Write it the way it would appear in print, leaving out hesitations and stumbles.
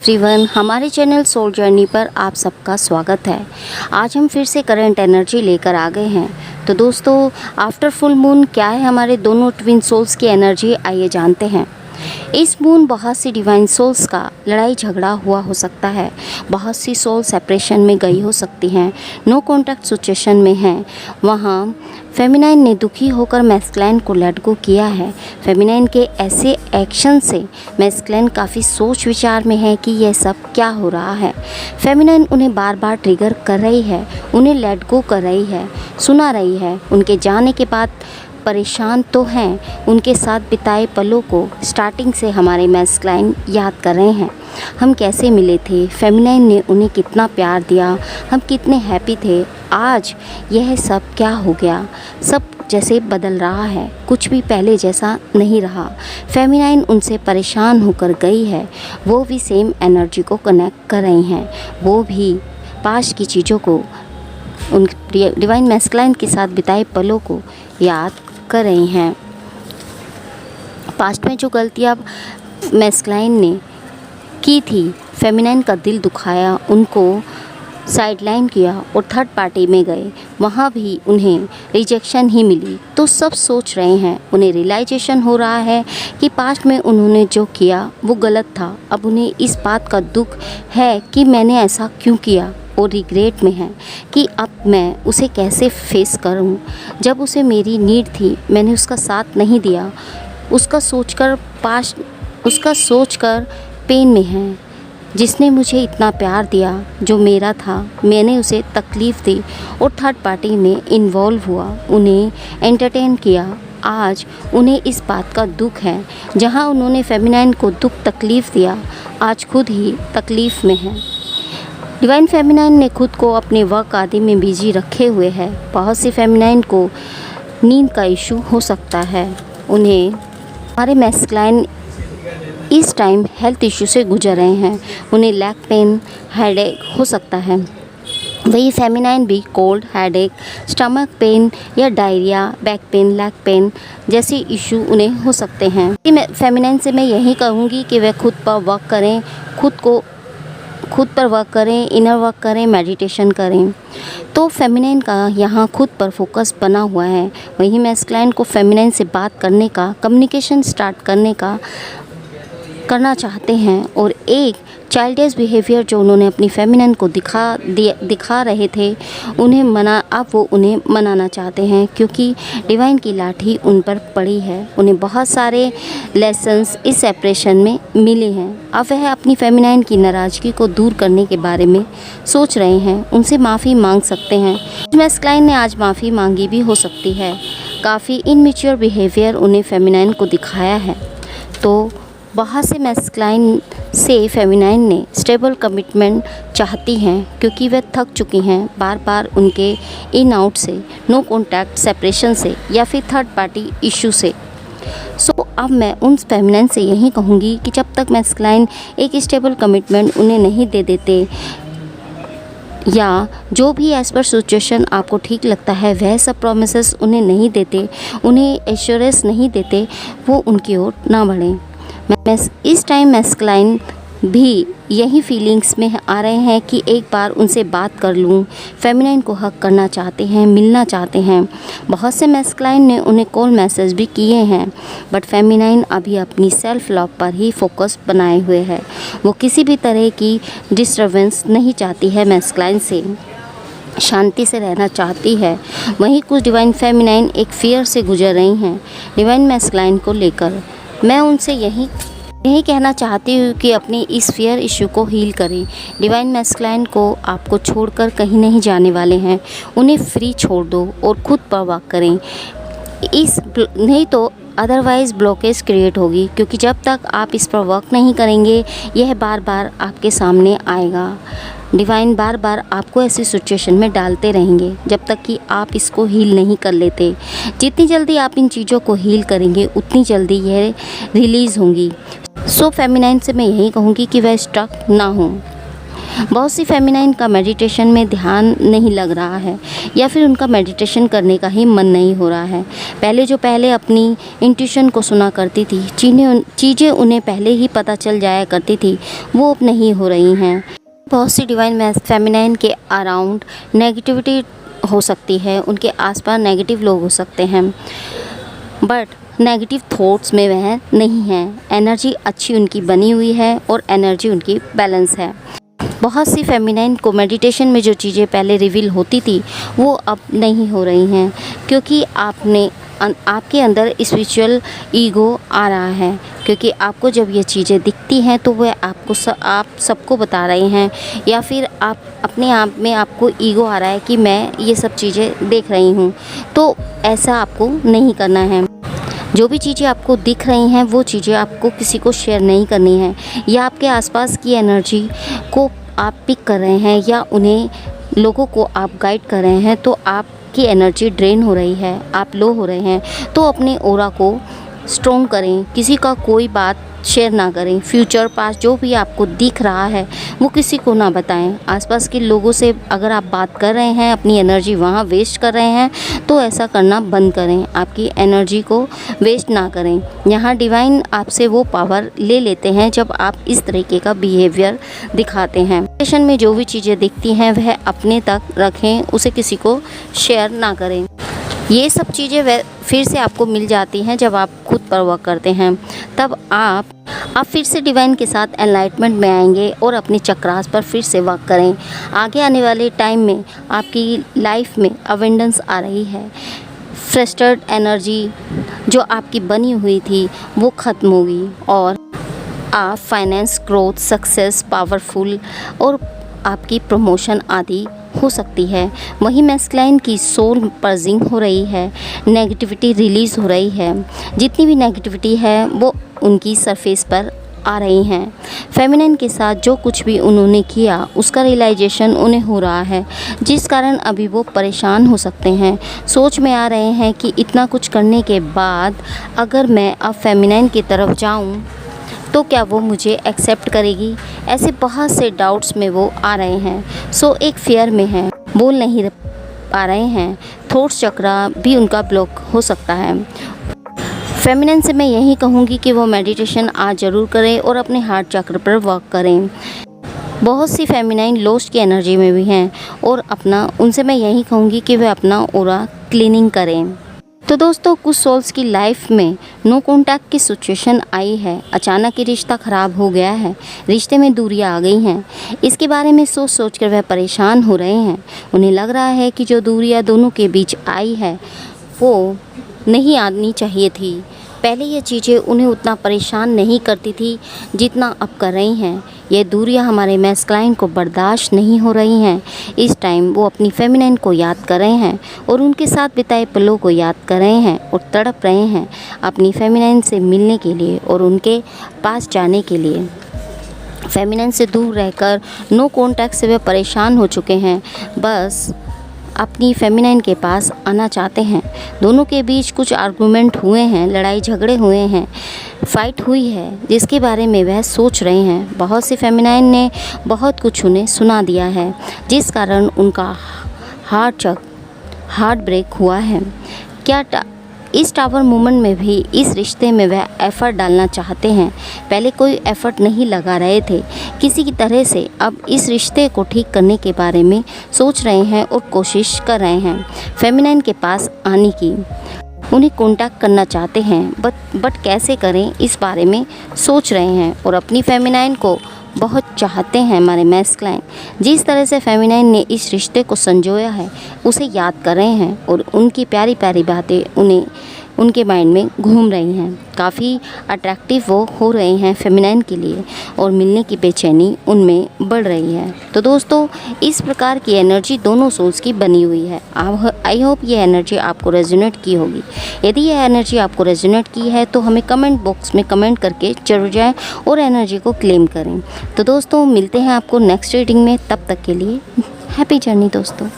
Everyone, हमारे channel soul journey पर आप सबका स्वागत है। आज हम फिर से करंट एनर्जी लेकर आ गए हैं। तो दोस्तों, आफ्टर फुल मून क्या है हमारे दोनों ट्विन सोल्स की एनर्जी, आइए जानते हैं। इस मून बहुत सी डिवाइन सोल्स का लड़ाई झगड़ा हुआ हो सकता है। बहुत सी सोल सेपरेशन में गई हो सकती हैं, नो कॉन्टैक्ट सिचुएशन में हैं। वहाँ फेमिनाइन ने दुखी होकर मैस्कुलाइन को लेट गो किया है। फेमिनाइन के ऐसे एक्शन से मैस्कुलाइन काफ़ी सोच विचार में है कि यह सब क्या हो रहा है। फेमिनाइन उन्हें बार बार ट्रिगर कर रही है, उन्हें लेट गो कर रही है, सुना रही है। उनके जाने के बाद परेशान तो हैं, उनके साथ बिताए पलों को स्टार्टिंग से हमारे मैस्कुलाइन याद कर रहे हैं। हम कैसे मिले थे, फेमिनाइन ने उन्हें कितना प्यार दिया, हम कितने हैप्पी थे। आज यह सब क्या हो गया, सब जैसे बदल रहा है, कुछ भी पहले जैसा नहीं रहा। फेमिनाइन उनसे परेशान होकर गई है, वो भी सेम एनर्जी को कनेक्ट कर रही हैं। वो भी पास्ट की चीज़ों को, उन डिवाइन मैस्कुलाइन के साथ बिताए पलों को याद कर रही हैं। पास्ट में जो गलतियाँ मैस्कुलाइन ने की थी, फेमिनाइन का दिल दुखाया, उनको साइडलाइन किया और थर्ड पार्टी में गए, वहाँ भी उन्हें रिजेक्शन ही मिली। तो सब सोच रहे हैं, उन्हें रियलाइजेशन हो रहा है कि पास्ट में उन्होंने जो किया वो गलत था। अब उन्हें इस बात का दुख है कि मैंने ऐसा क्यों किया, और रिग्रेट में है कि अब मैं उसे कैसे फेस करूं। जब उसे मेरी नीड थी, मैंने उसका साथ नहीं दिया। उसका सोचकर पेन में है। जिसने मुझे इतना प्यार दिया, जो मेरा था, मैंने उसे तकलीफ़ दी और थर्ड पार्टी में इन्वॉल्व हुआ, उन्हें एंटरटेन किया। आज उन्हें इस बात का दुख है, जहां उन्होंने फेमिनाइन को दुख तकलीफ़ दिया, आज खुद ही तकलीफ़ में है। डिवाइन फेमिनाइन ने खुद को अपने वर्क आदि में बिजी रखे हुए है। बहुत सी फेमिनाइन को नींद का इशू हो सकता है। उन्हें हमारे मैस्कुलाइन इस टाइम हेल्थ इशू से गुजर रहे हैं। उन्हें लैक पेन, हेडेक हो सकता है। वही फेमिनाइन भी कोल्ड, हेडेक, स्टमक पेन या diarrhoea, back pain, leg pain जैसे इशू उन्हें हो सकते हैं। फेमिनाइन से मैं यही कहूँगी कि वे खुद पर वर्क करें, खुद पर वर्क करें, इनर वर्क करें, मेडिटेशन करें। तो फेमिनाइन का यहाँ खुद पर फोकस बना हुआ है। वहीं मैस्कुलाइन को फेमिनाइन से बात करने का, कम्युनिकेशन स्टार्ट करना चाहते हैं, और एक चाइल्डिश बिहेवियर जो उन्होंने अपनी फेमिनाइन को दिखा रहे थे, अब वो उन्हें मनाना चाहते हैं, क्योंकि डिवाइन की लाठी उन पर पड़ी है। उन्हें बहुत सारे लेसन्स इस सेपरेशन में मिले हैं। अब वह अपनी फेमिनाइन की नाराज़गी को दूर करने के बारे में सोच रहे हैं, उनसे माफ़ी मांग सकते हैं। मैस्कुलाइन ने आज माफ़ी मांगी भी हो सकती है। काफ़ी इनमेच्योर बिहेवियर उन्हें फेमिनाइन को दिखाया है। तो बहुत से मैस्कुलाइन से फेमिनाइन ने स्टेबल कमिटमेंट चाहती हैं, क्योंकि वे थक चुकी हैं बार बार उनके इन आउट से, नो कॉन्टैक्ट सेपरेशन से, या फिर थर्ड पार्टी इशू से। अब मैं उन फेमिनाइन से यही कहूँगी कि जब तक मैस्कुलाइन एक स्टेबल कमिटमेंट उन्हें नहीं दे देते, या जो भी एज पर सिचुएशन आपको ठीक लगता है वह सब प्रॉमिसेस उन्हें नहीं देते, उन्हें एश्योरेंस नहीं देते, वो उनकी ओर ना बढ़ें। इस टाइम मैस्कुलाइन भी यही फीलिंग्स में आ रहे हैं कि एक बार उनसे बात कर लूं। फेमिनाइन को हक करना चाहते हैं, मिलना चाहते हैं। बहुत से मैस्कुलाइन ने उन्हें कॉल मैसेज भी किए हैं, बट फेमिनाइन अभी अपनी सेल्फ लव पर ही फोकस बनाए हुए है। वो किसी भी तरह की डिस्टर्बेंस नहीं चाहती है, मैस्कुलाइन से शांति से रहना चाहती है। वहीं कुछ डिवाइन फेमिनाइन एक फियर से गुजर रही हैं डिवाइन मैस्कुलाइन को लेकर। मैं उनसे यही कहना चाहती हूँ कि अपनी इस फियर इशू को हील करें। डिवाइन मैस्कुलाइन को आपको छोड़कर कहीं नहीं जाने वाले हैं। उन्हें फ्री छोड़ दो और खुद पर वर्क करें। नहीं तो अदरवाइज़ ब्लॉकेज क्रिएट होगी, क्योंकि जब तक आप इस पर वर्क नहीं करेंगे, यह बार बार आपके सामने आएगा। डिवाइन बार बार आपको ऐसी सिचुएशन में डालते रहेंगे जब तक कि आप इसको हील नहीं कर लेते। जितनी जल्दी आप इन चीज़ों को हील करेंगे, उतनी जल्दी यह रिलीज़ होंगी। फेमिनाइन से मैं यही कहूँगी कि वह स्टक ना हो। बहुत सी फेमिनाइन का मेडिटेशन में ध्यान नहीं लग रहा है या फिर उनका मेडिटेशन करने का ही मन नहीं हो रहा है। पहले अपनी इंट्यूशन को सुना करती थी, चीज़ें उन्हें पहले ही पता चल जाया करती थी, वो अब नहीं हो रही हैं। बहुत सी डिवाइन फेमिनाइन के अराउंड नेगेटिविटी हो सकती है, उनके आसपास नेगेटिव लोग हो सकते हैं, बट नेगेटिव थॉट्स में वह नहीं है। एनर्जी अच्छी उनकी बनी हुई है और एनर्जी उनकी बैलेंस है। बहुत सी फेमिनाइन को मेडिटेशन में जो चीज़ें पहले रिवील होती थी वो अब नहीं हो रही हैं, क्योंकि आपके अंदर स्पिरिचुअल ईगो आ रहा है। क्योंकि आपको जब ये चीज़ें दिखती हैं तो वह आप सबको बता रहे हैं, या फिर आप अपने आप में आपको ईगो आ रहा है कि मैं ये सब चीज़ें देख रही हूँ। तो ऐसा आपको नहीं करना है। जो भी चीज़ें आपको दिख रही हैं वो चीज़ें आपको किसी को शेयर नहीं करनी है, या आपके आसपास की एनर्जी को आप पिक कर रहे हैं या उन्हें लोगों को आप गाइड कर रहे हैं तो आपकी एनर्जी ड्रेन हो रही है, आप लो हो रहे हैं, तो अपने ऑरा को स्ट्रॉन्ग करें। किसी का कोई बात शेयर ना करें। फ्यूचर पास्ट जो भी आपको दिख रहा है वो किसी को ना बताएं। आसपास के लोगों से अगर आप बात कर रहे हैं, अपनी एनर्जी वहाँ वेस्ट कर रहे हैं, तो ऐसा करना बंद करें। आपकी एनर्जी को वेस्ट ना करें। यहाँ डिवाइन आपसे वो पावर ले लेते हैं जब आप इस तरीके का बिहेवियर दिखाते हैं। मेडिटेशन में जो भी चीज़ें दिखती हैं वह अपने तक रखें, उसे किसी को शेयर ना करें। ये सब चीज़ें फिर से आपको मिल जाती हैं जब आप खुद पर वर्क करते हैं। तब आप फिर से डिवाइन के साथ एनलाइटमेंट में आएंगे और अपने चक्रास पर फिर से वर्क करें। आगे आने वाले टाइम में आपकी लाइफ में अवेंडेंस आ रही है। फ्रस्ट्रेटेड एनर्जी जो आपकी बनी हुई थी वो ख़त्म होगी और आप फाइनेंस, ग्रोथ, सक्सेस, पावरफुल और आपकी प्रमोशन आदि हो सकती है। वहीं मैस्कुलाइन की सोल पर्जिंग हो रही है, नेगेटिविटी रिलीज़ हो रही है। जितनी भी नेगेटिविटी है वो उनकी सरफेस पर आ रही हैं। फेमिनिन के साथ जो कुछ भी उन्होंने किया उसका रियलाइजेशन उन्हें हो रहा है, जिस कारण अभी वो परेशान हो सकते हैं। सोच में आ रहे हैं कि इतना कुछ करने के बाद अगर मैं अब फेमिनिन की तरफ जाऊं तो क्या वो मुझे एक्सेप्ट करेगी। ऐसे बहुत से डाउट्स में वो आ रहे हैं। सो एक फियर में है, बोल नहीं पा रहे हैं। थॉट्स चक्रा भी उनका ब्लॉक हो सकता है। फेमिनिन से मैं यही कहूँगी कि वो मेडिटेशन आज ज़रूर करें और अपने हार्ट चक्र पर वर्क करें। बहुत सी फेमिनाइन लॉस्ट की एनर्जी में भी हैं और उनसे मैं यही कहूँगी कि वे अपना ऑरा क्लीनिंग करें। तो दोस्तों, कुछ सोल्स की लाइफ में नो कॉन्टैक्ट की सिचुएशन आई है। अचानक ही रिश्ता ख़राब हो गया है, रिश्ते में दूरियां आ गई हैं। इसके बारे में सोच कर वह परेशान हो रहे हैं। उन्हें लग रहा है कि जो दूरियां दोनों के बीच आई है वो नहीं आनी चाहिए थी। पहले ये चीज़ें उन्हें उतना परेशान नहीं करती थी जितना अब कर रही हैं। ये दूरियां हमारे मैस्कुलाइन को बर्दाश्त नहीं हो रही हैं। इस टाइम वो अपनी फेमिनिन को याद कर रहे हैं और उनके साथ बिताए पलों को याद कर रहे हैं और तड़प रहे हैं अपनी फेमिनिन से मिलने के लिए और उनके पास जाने के लिए। फेमिनिन से दूर रहकर नो कॉन्टैक्ट से वे परेशान हो चुके हैं, बस अपनी फेमिनिन के पास आना चाहते हैं। दोनों के बीच कुछ आर्गुमेंट हुए हैं, लड़ाई झगड़े हुए हैं, फ़ाइट हुई है, जिसके बारे में वह सोच रहे हैं। बहुत सी फेमिनिन ने बहुत कुछ उन्हें सुना दिया है, जिस कारण उनका हार्ट ब्रेक हुआ है। क्या इस टावर मूवमेंट में भी इस रिश्ते में वह एफ़र्ट डालना चाहते हैं। पहले कोई एफ़र्ट नहीं लगा रहे थे किसी की तरह से, अब इस रिश्ते को ठीक करने के बारे में सोच रहे हैं और कोशिश कर रहे हैं फेमिनिन के पास आने की। उन्हें कांटेक्ट करना चाहते हैं, बट कैसे करें इस बारे में सोच रहे हैं और अपनी फेमिनिन को बहुत चाहते हैं हमारे मैस्कुलाइन। जिस तरह से फेमिनिन ने इस रिश्ते को संजोया है उसे याद कर रहे हैं और उनकी प्यारी प्यारी बातें उनके माइंड में घूम रही हैं। काफ़ी अट्रैक्टिव वो हो रहे हैं फेमिनिन के लिए और मिलने की बेचैनी उनमें बढ़ रही है। तो दोस्तों, इस प्रकार की एनर्जी दोनों सोल्स की बनी हुई है। आई होप ये एनर्जी आपको रेजोनेट की होगी। यदि यह एनर्जी आपको रेजोनेट की है तो हमें कमेंट बॉक्स में कमेंट करके जरूर जाएँ और एनर्जी को क्लेम करें। तो दोस्तों, मिलते हैं आपको नेक्स्ट रीडिंग में। तब तक के लिए हैप्पी जर्नी दोस्तों।